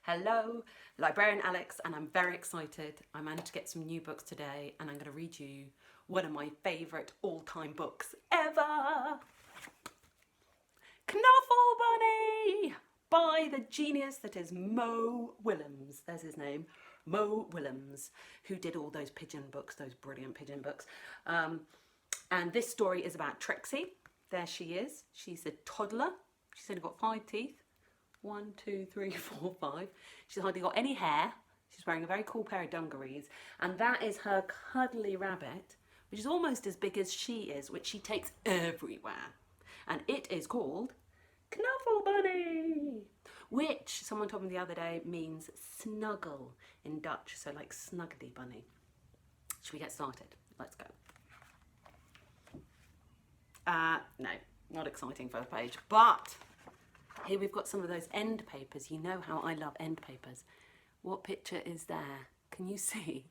Hello, Librarian Alex, and I'm very excited. I managed to get some new books today, and I'm going to read you one of my favourite all-time books ever. Knuffle Bunny by the genius that is Mo Willems. There's his name, Mo Willems, who did all those pigeon books, those brilliant pigeon books. And this story is about Trixie. There she is. She's a toddler. She's only got 5 teeth. 1, 2, 3, 4, 5. She's hardly got any hair. She's wearing a very cool pair of dungarees. And that is her cuddly rabbit, which is almost as big as she is, which she takes everywhere. And it is called Knuffle Bunny, which someone told me the other day means snuggle in Dutch. So like snuggly bunny. Should we get started? Let's go. No, not exciting first page, but here we've got some of those end papers. You know how I love end papers. What picture is there? Can you see?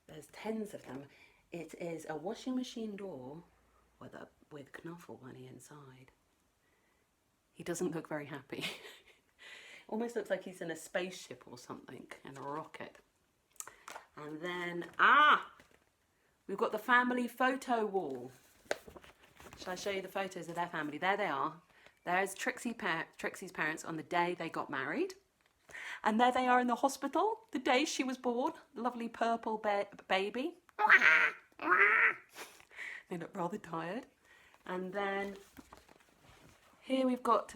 There's 10s of them. It is a washing machine door with Knuffle Bunny inside. He doesn't look very happy. Almost looks like he's in a spaceship or something, in a rocket. And then, we've got the family photo wall. Shall I show you the photos of their family? There they are. There's Trixie's parents on the day they got married. And there they are in the hospital, the day she was born. Lovely purple baby. They look rather tired. And then here we've got,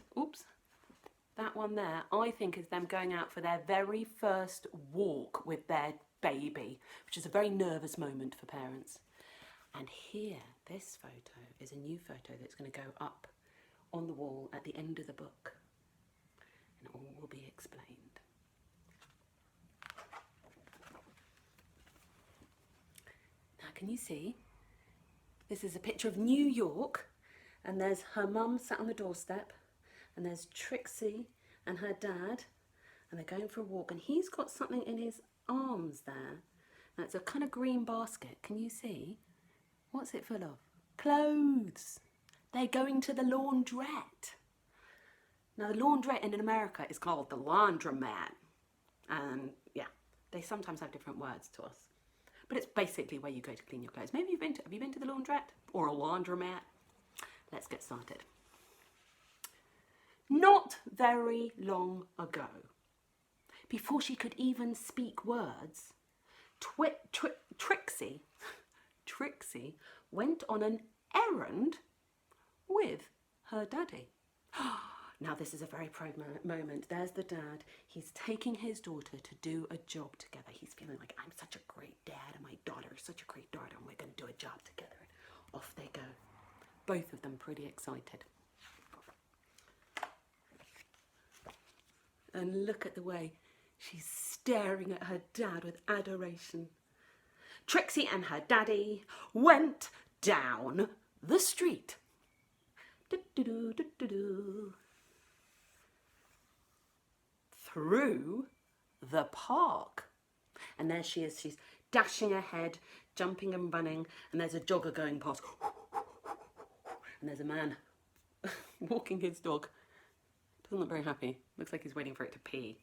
that one there, I think is them going out for their very first walk with their baby, which is a very nervous moment for parents. And here, this photo is a new photo that's going to go up on the wall at the end of the book. And all will be explained. Now, can you see? This is a picture of New York. And there's her mum sat on the doorstep. And there's Trixie and her dad. And they're going for a walk. And he's got something in his arms there. And it's a kind of green basket. Can you see? What's it full of? Clothes. They're going to the laundrette. Now the laundrette in America is called the laundromat. And yeah, they sometimes have different words to us. But it's basically where you go to clean your clothes. Maybe have you been to the laundrette or a laundromat? Let's get started. Not very long ago, before she could even speak words, Trixie went on an errand with her daddy. Now this is a very proud moment. There's the dad. He's taking his daughter to do a job together. He's feeling like, I'm such a great dad and my daughter is such a great daughter and we're going to do a job together. And off they go. Both of them pretty excited. And look at the way she's staring at her dad with adoration. Trixie and her daddy went down the street. Through the park. And there she is. She's dashing ahead, jumping and running. And there's a jogger going past. And there's a man walking his dog. Doesn't look very happy. Looks like he's waiting for it to pee.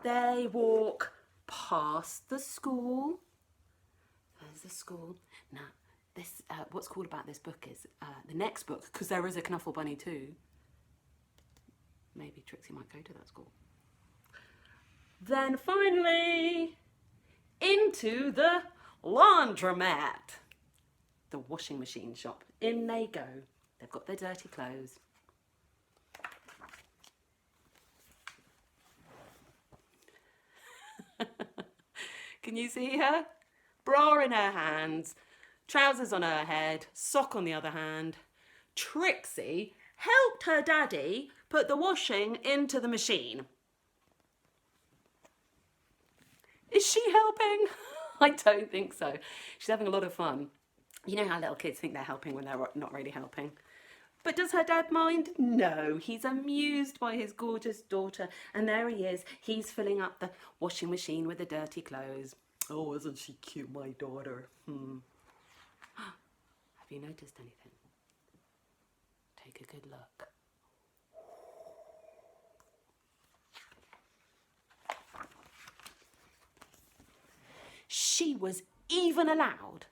They walk past the school. There's the school. Now, this what's cool about this book is the next book, because there is a Knuffle Bunny too. Maybe Trixie might go to that school. Then finally, into the laundromat, the washing machine shop. In they go. They've got their dirty clothes. Can you see her? Bra in her hands, trousers on her head, sock on the other hand. Trixie helped her daddy put the washing into the machine. Is she helping? I don't think so. She's having a lot of fun. You know how little kids think they're helping when they're not really helping. But does her dad mind? No, he's amused by his gorgeous daughter. And there he is. He's filling up the washing machine with the dirty clothes. Oh, isn't she cute, my daughter? Have you noticed anything? Take a good look. she was even allowed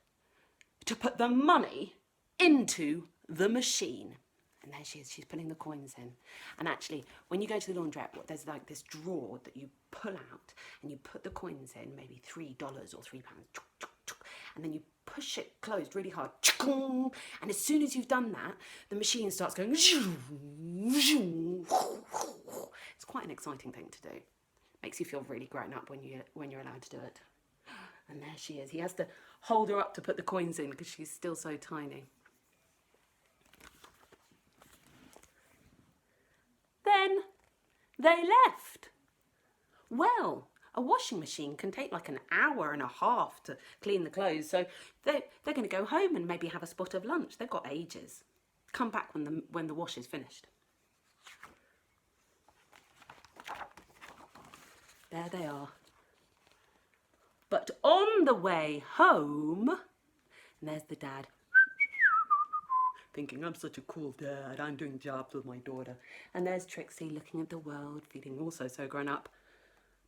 to put the money into the machine. And there she is, she's putting the coins in. And actually, when you go to the laundrette, there's like this drawer that you pull out and you put the coins in, maybe $3 or £3, and then you push it closed really hard. And as soon as you've done that, the machine starts going. It's quite an exciting thing to do. Makes you feel really grown up when you're allowed to do it. And there she is. He has to hold her up to put the coins in because she's still so tiny. Then they left. Well, a washing machine can take like an hour and a half to clean the clothes, so they're going to go home and maybe have a spot of lunch. They've got ages. Come back when the wash is finished. There they are. But on the way home, and there's the dad, thinking, I'm such a cool dad, I'm doing jobs with my daughter. And there's Trixie looking at the world, feeling also so grown up.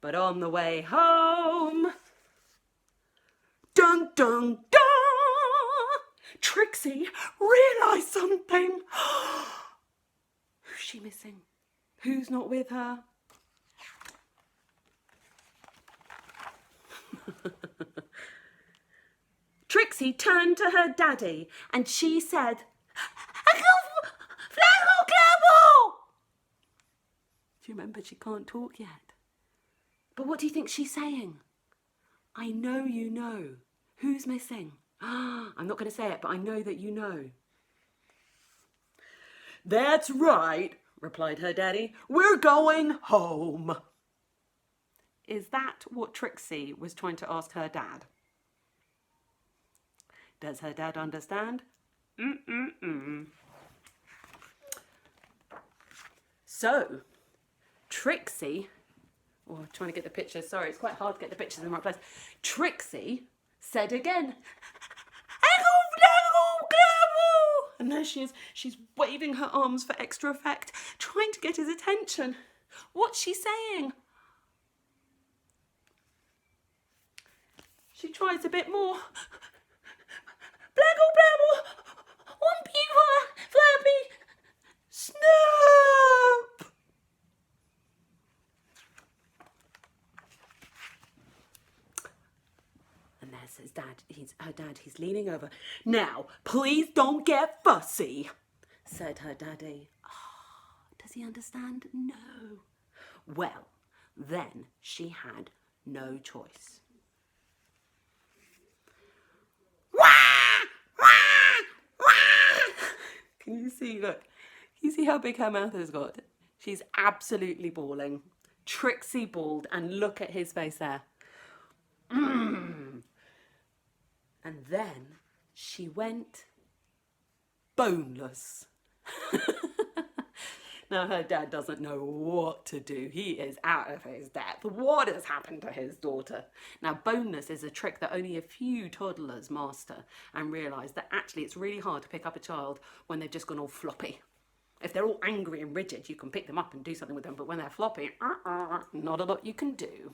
But on the way home, dun dun dun, Trixie realised something. Who's she missing? Who's not with her? Trixie turned to her daddy and she said, do you remember, she can't talk yet? But what do you think she's saying? I know you know. Who's missing? I'm not going to say it, but I know that you know. That's right, replied her daddy. We're going home. Is that what Trixie was trying to ask her dad? Does her dad understand? So, Trixie, trying to get the picture, sorry, it's quite hard to get the pictures in the right place. Trixie said again, and there she is, she's waving her arms for extra effect, trying to get his attention. What's she saying? She tries a bit more. Blaggle blabble, one people, flappy, snap. And there's his dad, her dad, he's leaning over. Now, please don't get fussy, said her daddy. Oh, does he understand? No. Well, then she had no choice. Can you see, look, you see how big her mouth has got? She's absolutely bawling. Trixie bawled, and look at his face there. And then she went boneless. Now her dad doesn't know what to do. He is out of his depth. What has happened to his daughter? Now boneless is a trick that only a few toddlers master and realise that actually it's really hard to pick up a child when they've just gone all floppy. If they're all angry and rigid, you can pick them up and do something with them, but when they're floppy, not a lot you can do.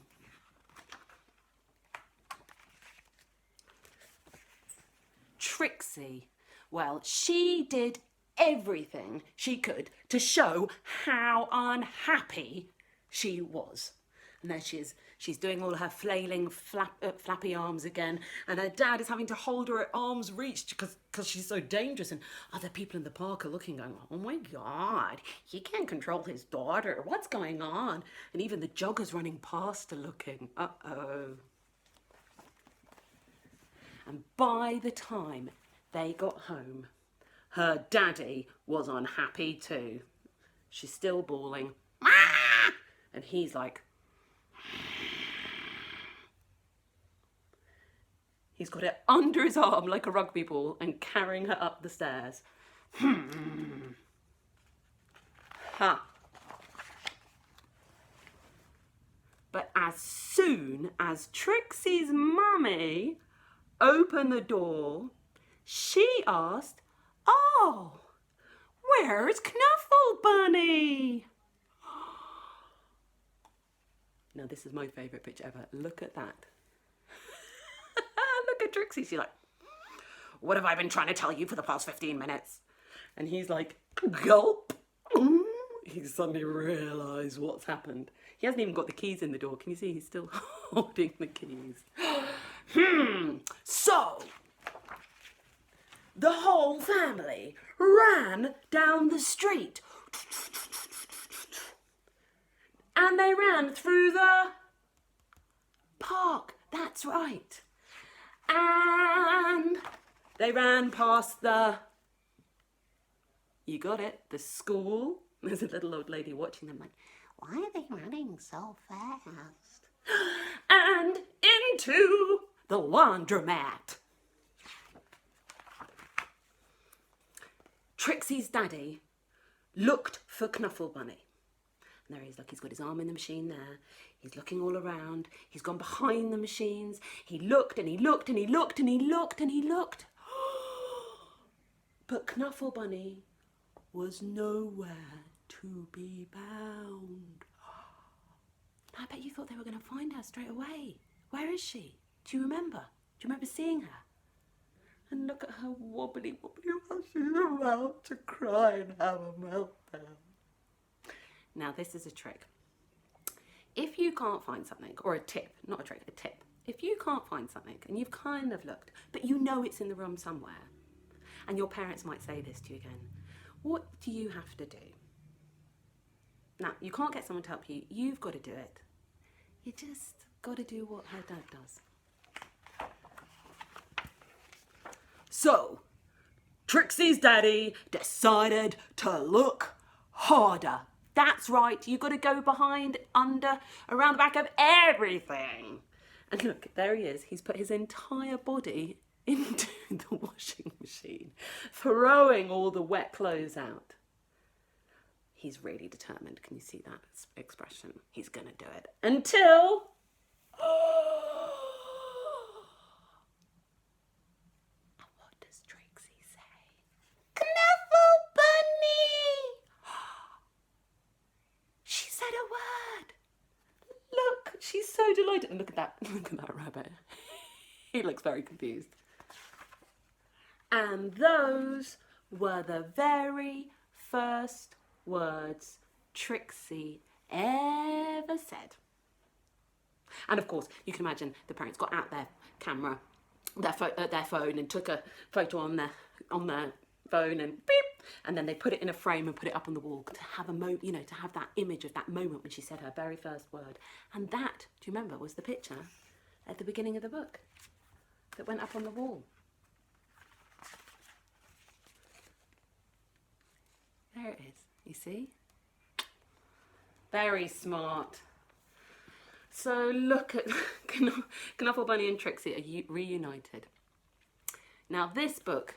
Trixie, well, she did everything she could to show how unhappy she was. And there she is. She's doing all her flailing, flappy arms again. And her dad is having to hold her at arm's reach because she's so dangerous. And other people in the park are looking, going, oh my God, he can't control his daughter. What's going on? And even the joggers running past are looking. Uh-oh. And by the time they got home, her daddy was unhappy too. She's still bawling. And he's like, he's got it under his arm like a rugby ball and carrying her up the stairs. Ha. But as soon as Trixie's mummy opened the door, she asked, oh, where's Knuffle Bunny? Now this is my favourite picture ever. Look at that. Trixie. She's like, what have I been trying to tell you for the past 15 minutes? And he's like, gulp. He suddenly realised what's happened. He hasn't even got the keys in the door. Can you see he's still holding the keys? So, the whole family ran down the street. And they ran through the park. That's right. And they ran past the, you got it, the school. There's a little old lady watching them like, why are they running so fast? And into the laundromat. Trixie's daddy looked for Knuffle Bunny. And there he is, look, he's got his arm in the machine there. He's looking all around. He's gone behind the machines. He looked and he looked and he looked and he looked and he looked. But Knuffle Bunny was nowhere to be found. I bet you thought they were going to find her straight away. Where is she? Do you remember? Do you remember seeing her? And look at her wobbly while she's about to cry and have a meltdown. Now this is a trick. If you can't find something, or a tip, not a trick, a tip. If you can't find something and you've kind of looked, but you know it's in the room somewhere, and your parents might say this to you again, what do you have to do? Now, you can't get someone to help you. You've got to do it. You just got to do what her dad does. So, Trixie's daddy decided to look harder. That's right, you've got to go behind, under, around the back of everything. And look, there he is. He's put his entire body into the washing machine, throwing all the wet clothes out. He's really determined. Can you see that expression? He's going to do it until... And what does Trixie say? Knuffle Bunny! She said a word. Look, she's so delighted. And look at that. Look at that rabbit. He looks very confused. And those were the very first words Trixie ever said. And of course, you can imagine the parents got out their camera, their phone, and took a photo on their phone, and beep, and then they put it in a frame and put it up on the wall to have to have that image of that moment when she said her very first word. And that, do you remember, was the picture at the beginning of the book that went up on the wall. There it is. You see? Very smart. So look at Knuffle Bunny and Trixie are reunited. Now this book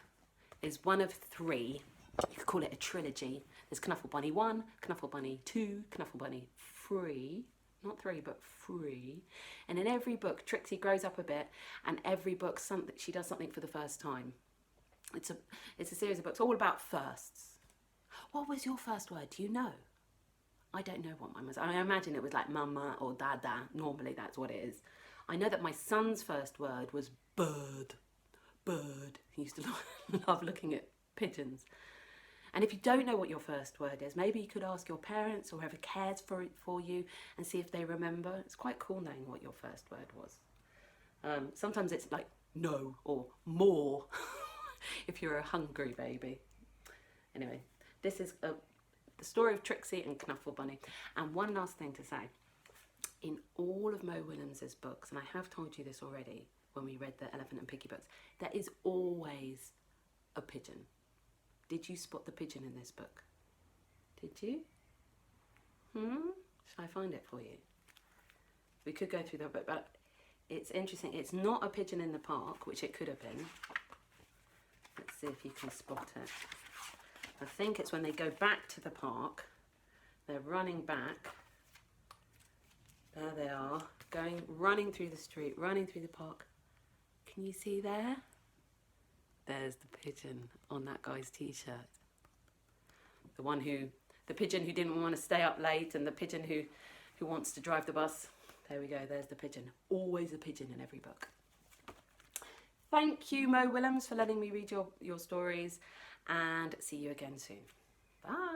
is one of three. You could call it a trilogy. There's Knuffle Bunny 1, Knuffle Bunny 2, Knuffle Bunny 3. Not 3, but 3. And in every book, Trixie grows up a bit, and every book she does something for the first time. It's a series of books all about firsts. What was your first word? Do you know? I don't know what mine was. I imagine it was like mama or dada. Normally that's what it is. I know that my son's first word was bird. Bird. He used to love looking at pigeons. And if you don't know what your first word is, maybe you could ask your parents or whoever cares for you and see if they remember. It's quite cool knowing what your first word was. Sometimes it's like no or more if you're a hungry baby. Anyway, this is the story of Trixie and Knuffle Bunny. And one last thing to say. In all of Mo Willems' books, and I have told you this already when we read the Elephant and Piggy books, there is always a pigeon. Did you spot the pigeon in this book? Did you? Shall I find it for you? We could go through the book, but it's interesting. It's not a pigeon in the park, which it could have been. Let's see if you can spot it. I think it's when they go back to the park. They're running back. There they are, running through the street, running through the park. Can you see there? There's the pigeon on that guy's t-shirt. The pigeon who didn't want to stay up late, and the pigeon who wants to drive the bus. There we go, there's the pigeon. Always a pigeon in every book. Thank you, Mo Willems, for letting me read your stories, and see you again soon. Bye.